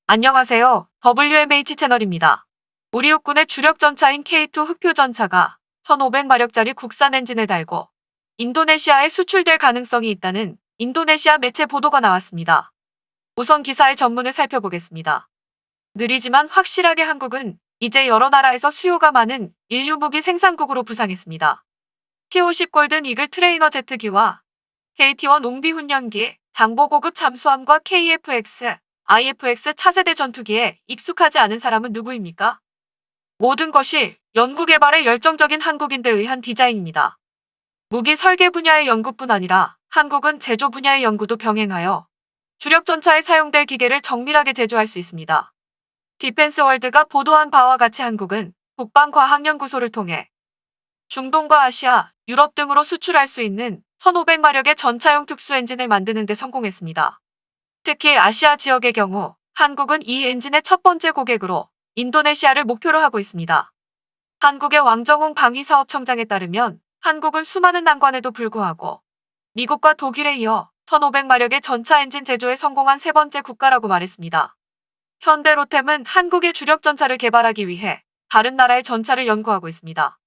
안녕하세요. WMH 채널입니다. 우리 육군의 주력 전차인 K2 흑표 전차가 1500마력짜리 국산 엔진을 달고 인도네시아에 수출될 가능성이 있다는 인도네시아 매체 보도가 나왔습니다. 우선 기사의 전문을 살펴보겠습니다. 느리지만 확실하게 한국은 이제 여러 나라에서 수요가 많은 인류 무기 생산국으로 부상했습니다. T-50 골든 이글 트레이너 제트기와 KT-1 농비 훈련기, 장보고급 잠수함과 KF-X, IF-X 차세대 전투기에 익숙하지 않은 사람은 누구입니까? 모든 것이 연구개발에 열정적인 한국인들에 의한 디자인입니다. 무기 설계 분야의 연구뿐 아니라 한국은 제조 분야의 연구도 병행하여 주력 전차에 사용될 기계를 정밀하게 제조할 수 있습니다. 디펜스월드가 보도한 바와 같이 한국은 국방과학연구소를 통해 중동과 아시아, 유럽 등으로 수출할 수 있는 1500마력의 전차용 특수 엔진을 만드는 데 성공했습니다. 특히 아시아 지역의 경우 한국은 이 엔진의 첫 번째 고객으로 인도네시아를 목표로 하고 있습니다. 한국의 왕정홍 방위사업청장에 따르면 한국은 수많은 난관에도 불구하고 미국과 독일에 이어 1500마력의 전차 엔진 제조에 성공한 세 번째 국가라고 말했습니다. 현대로템은 한국의 주력 전차를 개발하기 위해 다른 나라의 전차를 연구하고 있습니다.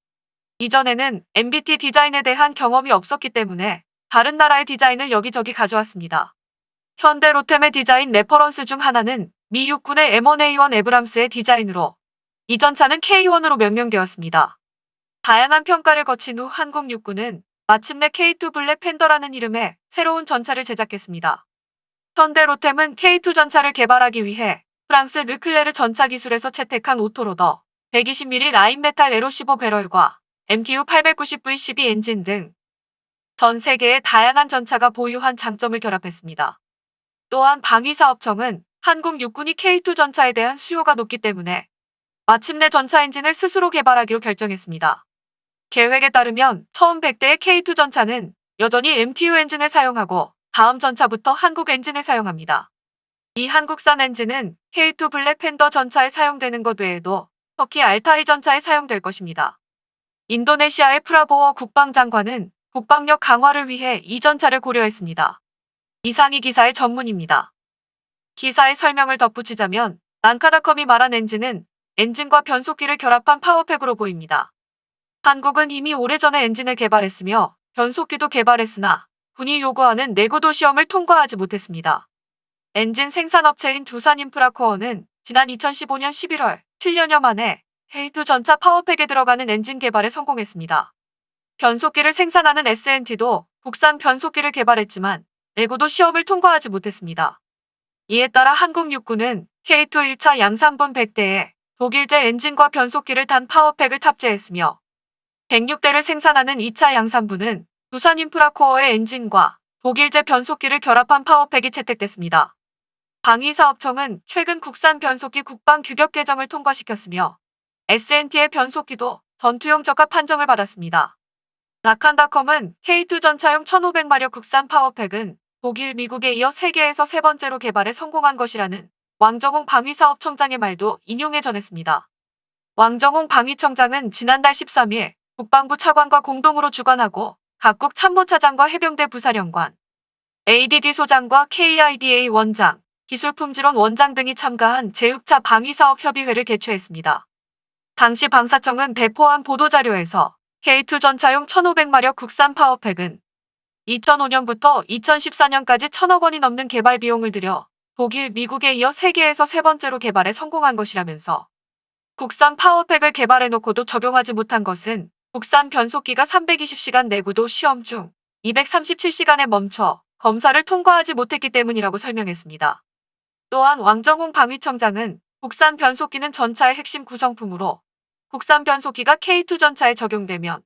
이전에는 MBT 디자인에 대한 경험이 없었기 때문에 다른 나라의 디자인을 여기저기 가져왔습니다. 현대로템의 디자인 레퍼런스 중 하나는 미 육군의 M1A1 에브람스의 디자인으로 이 전차는 K1으로 명명되었습니다. 다양한 평가를 거친 후 한국 육군은 마침내 K2 블랙 팬더라는 이름의 새로운 전차를 제작했습니다. 현대로템은 K2 전차를 개발하기 위해 프랑스 르클레르 전차 기술에서 채택한 오토로더, 120mm 라인 메탈 에로 15 배럴과 MTU 890V12 엔진 등 전 세계의 다양한 전차가 보유한 장점을 결합했습니다. 또한 방위사업청은 한국 육군이 K2 전차에 대한 수요가 높기 때문에 마침내 전차 엔진을 스스로 개발하기로 결정했습니다. 계획에 따르면 처음 100대의 K2 전차는 여전히 MTU 엔진을 사용하고 다음 전차부터 한국 엔진을 사용합니다. 이 한국산 엔진은 K2 블랙 팬더 전차에 사용되는 것 외에도 터키 알타이 전차에 사용될 것입니다. 인도네시아의 프라보워 국방장관은 국방력 강화를 위해 이 전차를 고려했습니다. 이상이 기사의 전문입니다. 기사의 설명을 덧붙이자면 난카닷컴이 말한 엔진은 엔진과 변속기를 결합한 파워팩으로 보입니다. 한국은 이미 오래전에 엔진을 개발했으며 변속기도 개발했으나 군이 요구하는 내구도 시험을 통과하지 못했습니다. 엔진 생산업체인 두산인프라코어는 지난 2015년 11월 7년여 만에 K2 전차 파워팩에 들어가는 엔진 개발에 성공했습니다. 변속기를 생산하는 S&T도 국산 변속기를 개발했지만 내구도 시험을 통과하지 못했습니다. 이에 따라 한국 육군은 K2 1차 양산분 100대에 독일제 엔진과 변속기를 단 파워팩을 탑재했으며 106대를 생산하는 2차 양산분은 두산인프라코어의 엔진과 독일제 변속기를 결합한 파워팩이 채택됐습니다. 방위사업청은 최근 국산 변속기 국방 규격 개정을 통과시켰으며 S&T의 변속기도 전투용 적합 판정을 받았습니다. 나칸닷컴은 K2 전차용 1500마력 국산 파워팩은 독일, 미국에 이어 세계에서 세 번째로 개발에 성공한 것이라는 왕정홍 방위사업청장의 말도 인용해 전했습니다. 왕정홍 방위청장은 지난달 13일 국방부 차관과 공동으로 주관하고 각국 참모차장과 해병대 부사령관, ADD 소장과 KIDA 원장, 기술품질원 원장 등이 참가한 제6차 방위사업협의회를 개최했습니다. 당시 방사청은 배포한 보도자료에서 K2 전차용 1500마력 국산 파워팩은 2005년부터 2014년까지 1000억 원이 넘는 개발 비용을 들여 독일, 미국에 이어 세계에서 세 번째로 개발에 성공한 것이라면서 국산 파워팩을 개발해놓고도 적용하지 못한 것은 국산 변속기가 320시간 내구도 시험 중 237시간에 멈춰 검사를 통과하지 못했기 때문이라고 설명했습니다. 또한 왕정홍 방위청장은 국산 변속기는 전차의 핵심 구성품으로 국산 변속기가 K2 전차에 적용되면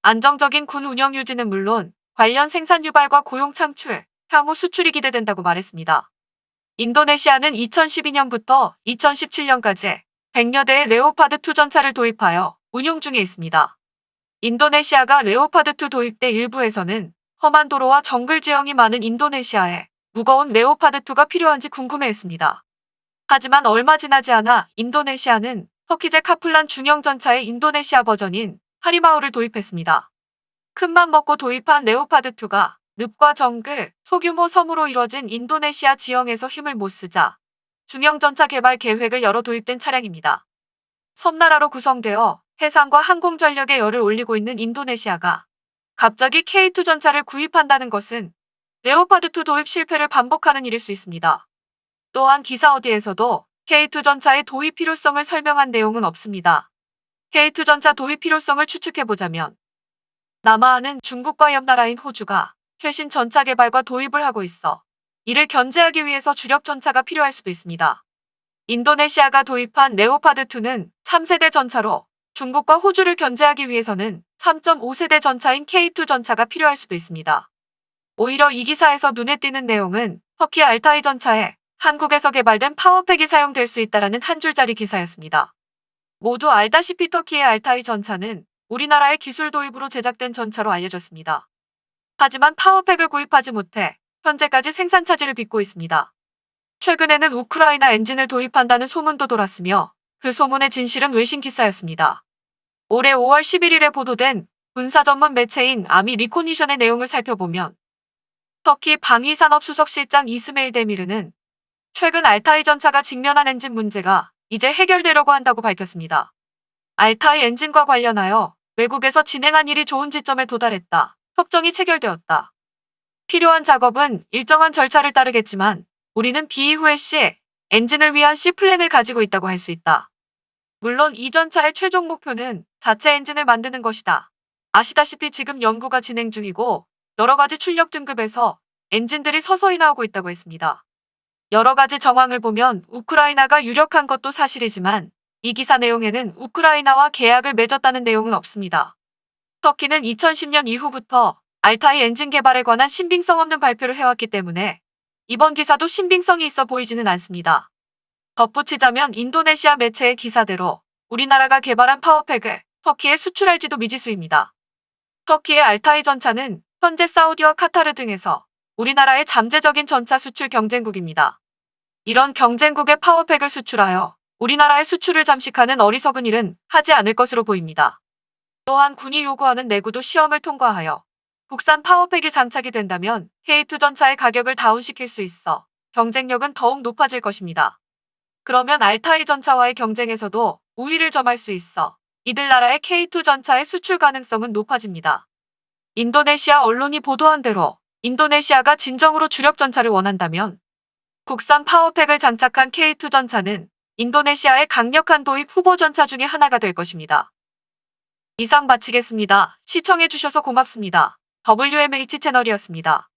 안정적인 군 운영 유지는 물론 관련 생산 유발과 고용 창출, 향후 수출이 기대된다고 말했습니다. 인도네시아는 2012년부터 2017년까지 100여 대의 레오파드2 전차를 도입하여 운용 중에 있습니다. 인도네시아가 레오파드2 도입대 일부에서는 험한 도로와 정글 지형이 많은 인도네시아에 무거운 레오파드2가 필요한지 궁금해했습니다. 하지만 얼마 지나지 않아 인도네시아는 터키제 카플란 중형 전차의 인도네시아 버전인 하리마우를 도입했습니다. 큰맘 먹고 도입한 레오파드2가 늪과 정글, 소규모 섬으로 이뤄진 인도네시아 지형에서 힘을 못 쓰자 중형 전차 개발 계획을 열어 도입된 차량입니다. 섬나라로 구성되어 해상과 항공전력에 열을 올리고 있는 인도네시아가 갑자기 K2 전차를 구입한다는 것은 레오파드2 도입 실패를 반복하는 일일 수 있습니다. 또한 기사 어디에서도 K2 전차의 도입 필요성을 설명한 내용은 없습니다. K2 전차 도입 필요성을 추측해보자면 남아안은 중국과 옆나라인 호주가 최신 전차 개발과 도입을 하고 있어 이를 견제하기 위해서 주력 전차가 필요할 수도 있습니다. 인도네시아가 도입한 레오파드2는 3세대 전차로 중국과 호주를 견제하기 위해서는 3.5세대 전차인 K2 전차가 필요할 수도 있습니다. 오히려 이 기사에서 눈에 띄는 내용은 터키 알타이 전차에 한국에서 개발된 파워팩이 사용될 수 있다라는 한 줄짜리 기사였습니다. 모두 알다시피 터키의 알타이 전차는 우리나라의 기술 도입으로 제작된 전차로 알려졌습니다. 하지만 파워팩을 구입하지 못해 현재까지 생산 차질을 빚고 있습니다. 최근에는 우크라이나 엔진을 도입한다는 소문도 돌았으며 그 소문의 진실은 외신 기사였습니다. 올해 5월 11일에 보도된 군사 전문 매체인 아미 리코니션의 내용을 살펴보면 터키 방위산업수석실장 이스메일 데미르는 최근 알타이 전차가 직면한 엔진 문제가 이제 해결되려고 한다고 밝혔습니다. 알타이 엔진과 관련하여 외국에서 진행한 일이 좋은 지점에 도달했다. 협정이 체결되었다. 필요한 작업은 일정한 절차를 따르겠지만 우리는 비이후의 시 엔진을 위한 C 플랜을 가지고 있다고 할 수 있다. 물론 이 전차의 최종 목표는 자체 엔진을 만드는 것이다. 아시다시피 지금 연구가 진행 중이고 여러 가지 출력 등급에서 엔진들이 서서히 나오고 있다고 했습니다. 여러 가지 정황을 보면 우크라이나가 유력한 것도 사실이지만 이 기사 내용에는 우크라이나와 계약을 맺었다는 내용은 없습니다. 터키는 2010년 이후부터 알타이 엔진 개발에 관한 신빙성 없는 발표를 해왔기 때문에 이번 기사도 신빙성이 있어 보이지는 않습니다. 덧붙이자면 인도네시아 매체의 기사대로 우리나라가 개발한 파워팩을 터키에 수출할지도 미지수입니다. 터키의 알타이 전차는 현재 사우디와 카타르 등에서 우리나라의 잠재적인 전차 수출 경쟁국입니다. 이런 경쟁국의 파워팩을 수출하여 우리나라의 수출을 잠식하는 어리석은 일은 하지 않을 것으로 보입니다. 또한 군이 요구하는 내구도 시험을 통과하여 국산 파워팩이 장착이 된다면 K2 전차의 가격을 다운시킬 수 있어 경쟁력은 더욱 높아질 것입니다. 그러면 알타이 전차와의 경쟁에서도 우위를 점할 수 있어 이들 나라의 K2 전차의 수출 가능성은 높아집니다. 인도네시아 언론이 보도한 대로 인도네시아가 진정으로 주력 전차를 원한다면 국산 파워팩을 장착한 K2 전차는 인도네시아의 강력한 도입 후보 전차 중에 하나가 될 것입니다. 이상 마치겠습니다. 시청해주셔서 고맙습니다. WMH 채널이었습니다.